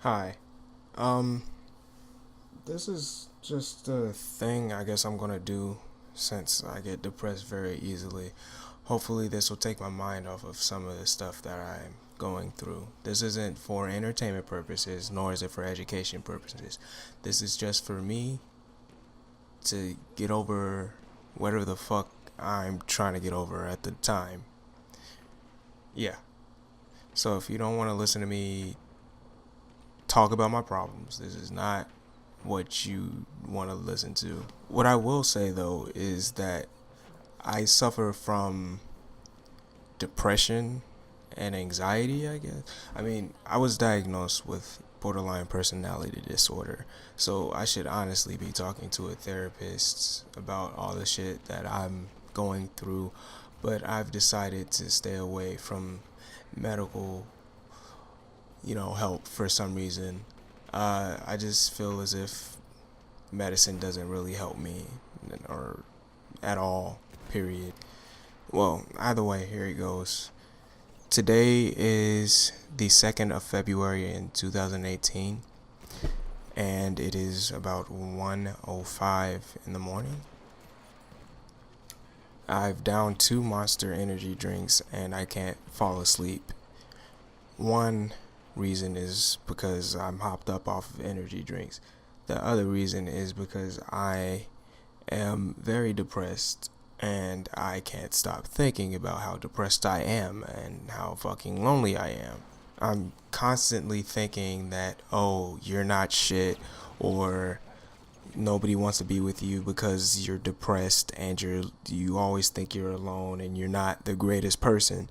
Hi. This is just a thing I guess I'm gonna do since I get depressed very easily. Hopefully, this will take my mind off of some of the stuff that I'm going through. This isn't for entertainment purposes, nor is it for education purposes. This is just for me to get over whatever the fuck I'm trying to get over at the time. Yeah. So if you don't want to listen to me talk about my problems, this is not what you want to listen to. What I will say though is that I suffer from depression and anxiety, I guess. I mean, I was diagnosed with borderline personality disorder, so I should honestly be talking to a therapist about all the shit that I'm going through, but I've decided to stay away from medical, help for some reason. I just feel as if medicine doesn't really help me or at all, period. Well, either way, here it goes. Today is the 2nd of February in 2018, and it is about 1:05 in the morning. I've downed two Monster energy drinks and I can't fall asleep. One reason is because I'm hopped up off of energy drinks. The other reason is because I am very depressed and I can't stop thinking about how depressed I am and how fucking lonely I am. I'm constantly thinking that, oh, you're not shit, or nobody wants to be with you because you're depressed and you always think you're alone and you're not the greatest person.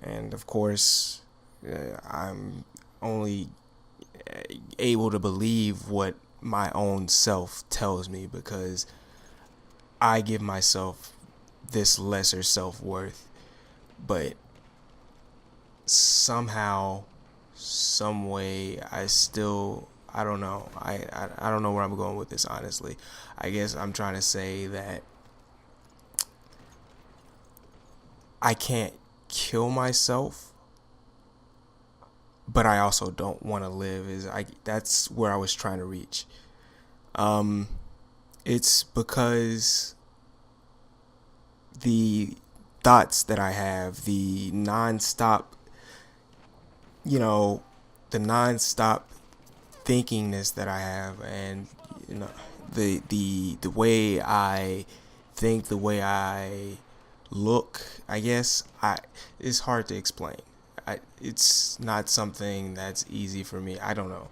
And of course, I'm only able to believe what my own self tells me because I give myself this lesser self-worth, but somehow, some way, I don't know. I don't know where I'm going with this, honestly. I guess I'm trying to say that I can't kill myself, but I also don't want to live. That's where I was trying to reach. Um, it's because the thoughts that I have, you know, the nonstop thinkingness that I have, and you know, the way I think, the way I look. I guess it's hard to explain. It's not something that's easy for me. I don't know.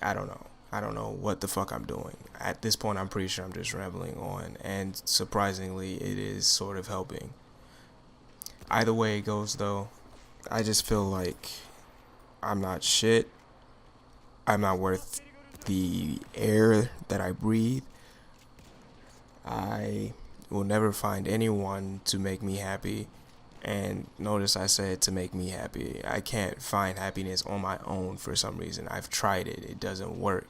I don't know. I don't know what the fuck I'm doing. At this point, I'm pretty sure I'm just rambling on, and surprisingly, it is sort of helping. Either way it goes, though, I just feel like I'm not shit. I'm not worth the air that I breathe. I will never find anyone to make me happy. And notice I said to make me happy. I can't find happiness on my own for some reason. I've tried it, it doesn't work.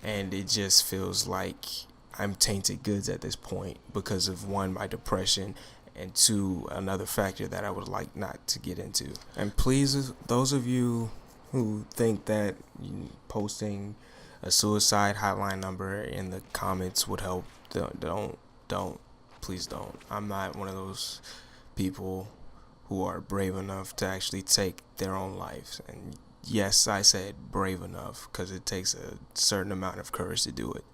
And it just feels like I'm tainted goods at this point because of one, my depression, and two, another factor that I would like not to get into. And please, those of you who think that posting a suicide hotline number in the comments would help, don't, please don't. I'm not one of those people who are brave enough to actually take their own lives. And yes, I said brave enough because it takes a certain amount of courage to do it.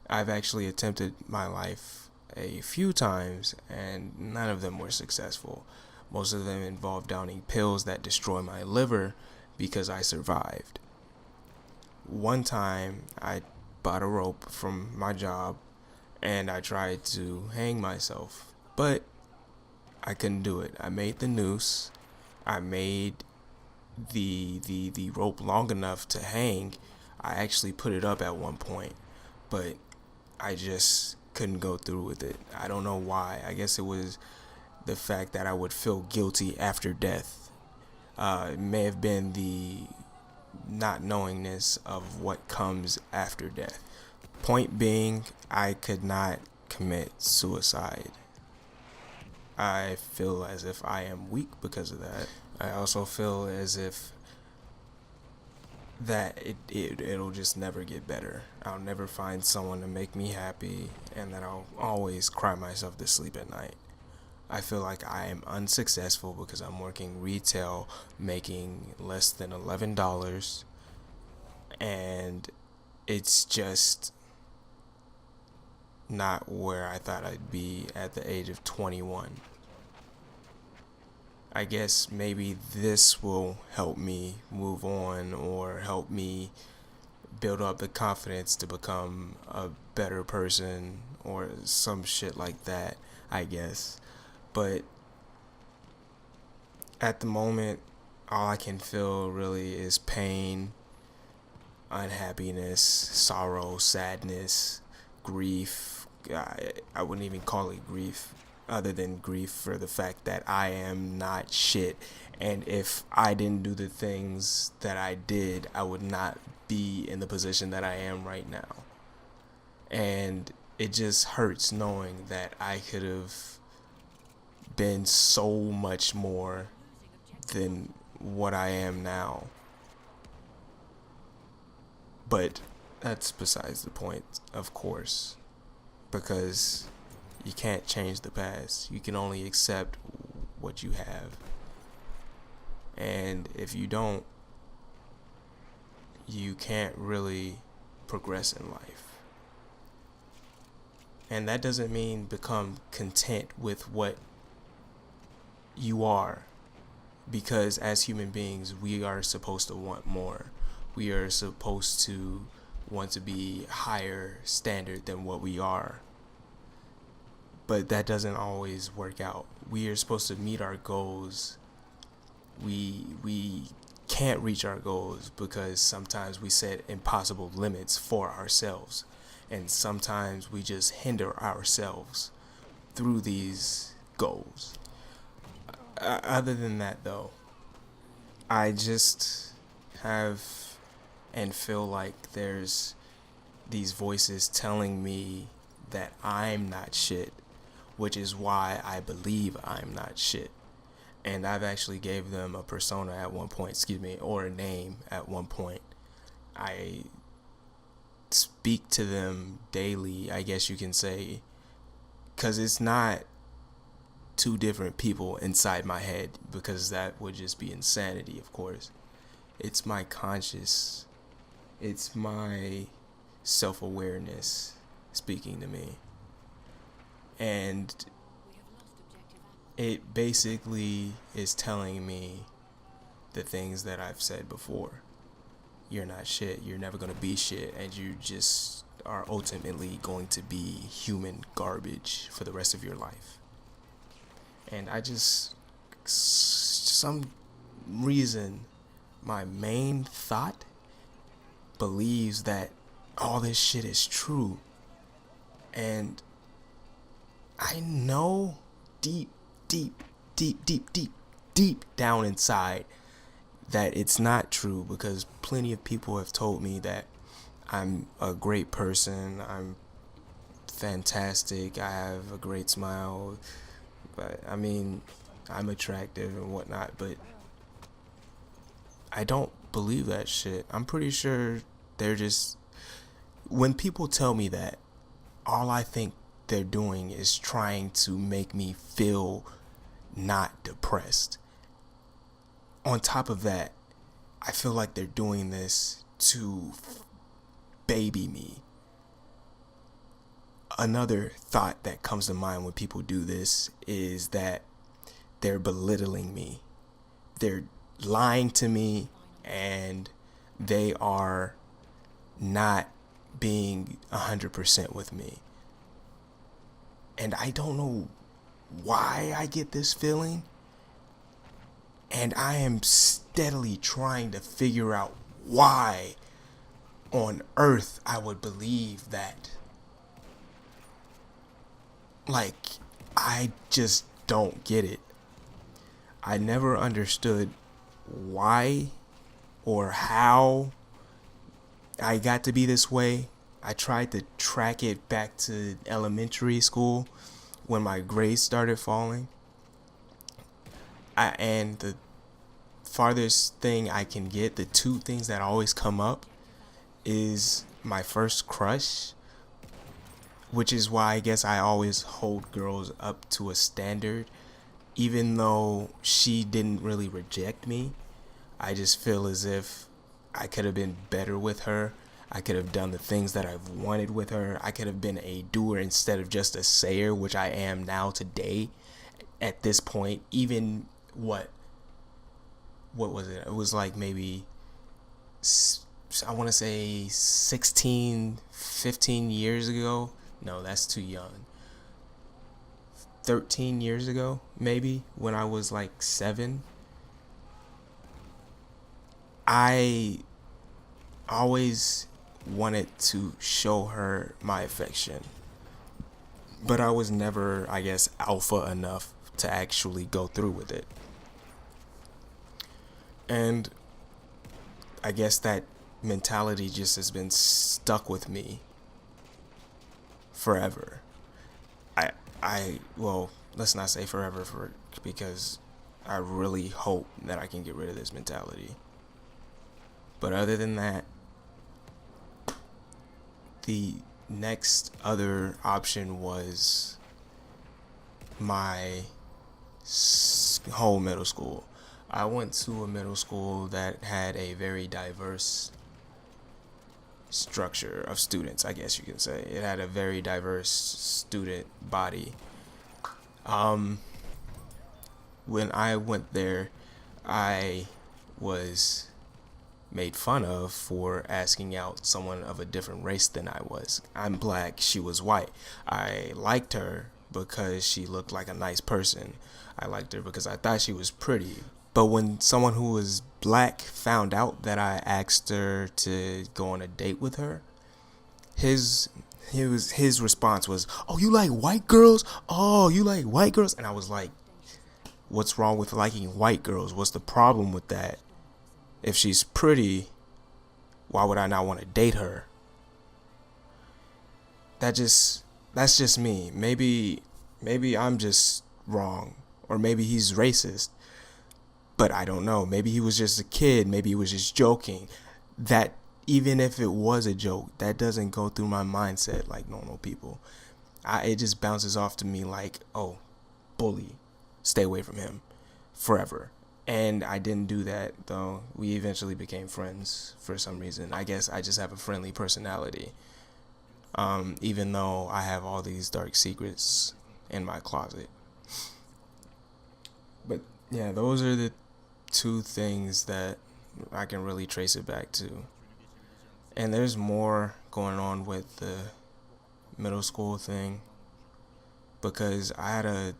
I've actually attempted my life a few times and none of them were successful. Most of them involved downing pills that destroy my liver because I survived. One time I bought a rope from my job and I tried to hang myself, but I couldn't do it. I made the noose. I made the rope long enough to hang. I actually put it up at one point, but I just couldn't go through with it. I don't know why. I guess it was the fact that I would feel guilty after death. It may have been the not knowingness of what comes after death. Point being, I could not commit suicide. I feel as if I am weak because of that. I also feel as if that it'll just never get better. I'll never find someone to make me happy, and that I'll always cry myself to sleep at night. I feel like I am unsuccessful because I'm working retail, making less than $11, and it's just not where I thought I'd be at the age of 21. I guess maybe this will help me move on or help me build up the confidence to become a better person or some shit like that, I guess. But at the moment, all I can feel really is pain, unhappiness, sorrow, sadness, grief. I wouldn't even call it grief, other than grief for the fact that I am not shit. And if I didn't do the things that I did, I would not be in the position that I am right now. And it just hurts knowing that I could have been so much more than what I am now. But that's besides the point, of course, because you can't change the past. You can only accept what you have. And if you don't, you can't really progress in life. And that doesn't mean become content with what you are, because as human beings, we are supposed to want more. We are supposed to want to be higher standard than what we are. But that doesn't always work out. We are supposed to meet our goals. We can't reach our goals because sometimes we set impossible limits for ourselves, and sometimes we just hinder ourselves through these goals. Other than that, though, I just have and feel like there's these voices telling me that I'm not shit, which is why I believe I'm not shit. And I've actually gave them a persona at one point, or a name at one point. I speak to them daily, I guess you can say, because it's not two different people inside my head, because that would just be insanity, of course. It's my conscious, it's my self-awareness speaking to me. And it basically is telling me the things that I've said before. You're not shit, you're never going to be shit, and you just are ultimately going to be human garbage for the rest of your life. And I just, some reason, my main thought believes that all this shit is true. And I know deep down inside that it's not true, because plenty of people have told me that I'm a great person, I'm fantastic, I have a great smile, but I mean, I'm attractive and whatnot, but I don't believe that shit. I'm pretty sure they're just, when people tell me that, all I think they're doing is trying to make me feel not depressed. On top of that, I feel like they're doing this to baby me. Another thought that comes to mind when people do this is that they're belittling me. They're lying to me, and they are not being 100% with me. And I don't know why I get this feeling, and I am steadily trying to figure out why on earth I would believe that. Like, I just don't get it. I never understood why or how I got to be this way. I tried to track it back to elementary school when my grades started falling. And the farthest thing I can get, the two things that always come up is my first crush, which is why I guess I always hold girls up to a standard. Even though she didn't really reject me, I just feel as if I could have been better with her. I could have done the things that I've wanted with her. I could have been a doer instead of just a sayer, which I am now today. At this point, even what was it? It was like maybe, I want to say 16, 15 years ago. No, that's too young. 13 years ago, maybe, when I was like 7. I always wanted to show her my affection, but I was never, I guess, alpha enough to actually go through with it. And I guess that mentality just has been stuck with me forever. Well, let's not say forever, because I really hope that I can get rid of this mentality. But other than that, the next other option was my whole middle school. I went to a middle school that had a very diverse structure of students, I guess you can say. It had a very diverse student body. When I went there, I was made fun of for asking out someone of a different race than I was. I'm black, she was white. I liked her because she looked like a nice person. I liked her because I thought she was pretty. But when someone who was black found out that I asked her to go on a date with her, his response was, "Oh, you like white girls? Oh, you like white girls?" And I was like, "What's wrong with liking white girls? What's the problem with that? If she's pretty, why would I not want to date her?" That's just me. Maybe I'm just wrong, or maybe he's racist. But I don't know. Maybe he was just a kid. Maybe he was just joking. That, even if it was a joke, that doesn't go through my mindset like normal people. It just bounces off to me like, oh, bully, stay away from him forever. And I didn't do that, though. We eventually became friends for some reason. I guess I just have a friendly personality. Even though I have all these dark secrets in my closet. But yeah, those are the two things that I can really trace it back to. And there's more going on with the middle school thing, because I had a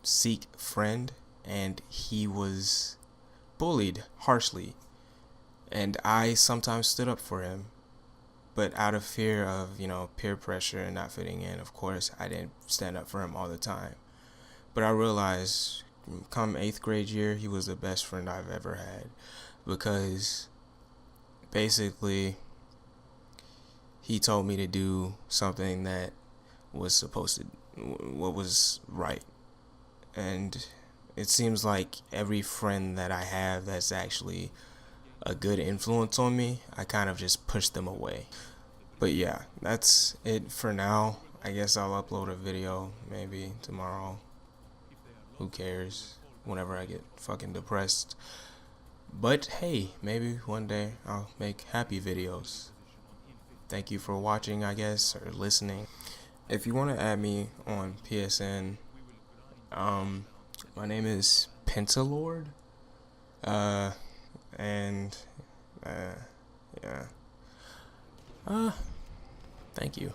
Sikh friend and he was bullied harshly, and I sometimes stood up for him, but out of fear of, peer pressure and not fitting in, of course, I didn't stand up for him all the time. But I realized come 8th grade year, he was the best friend I've ever had, because basically he told me to do something that was what was right. And it seems like every friend that I have that's actually a good influence on me, I kind of just push them away. But yeah, that's it for now. I guess I'll upload a video maybe tomorrow. Who cares? Whenever I get fucking depressed. But hey, maybe one day I'll make happy videos. Thank you for watching, I guess, or listening. If you want to add me on PSN, my name is Pentalord. And yeah. Thank you.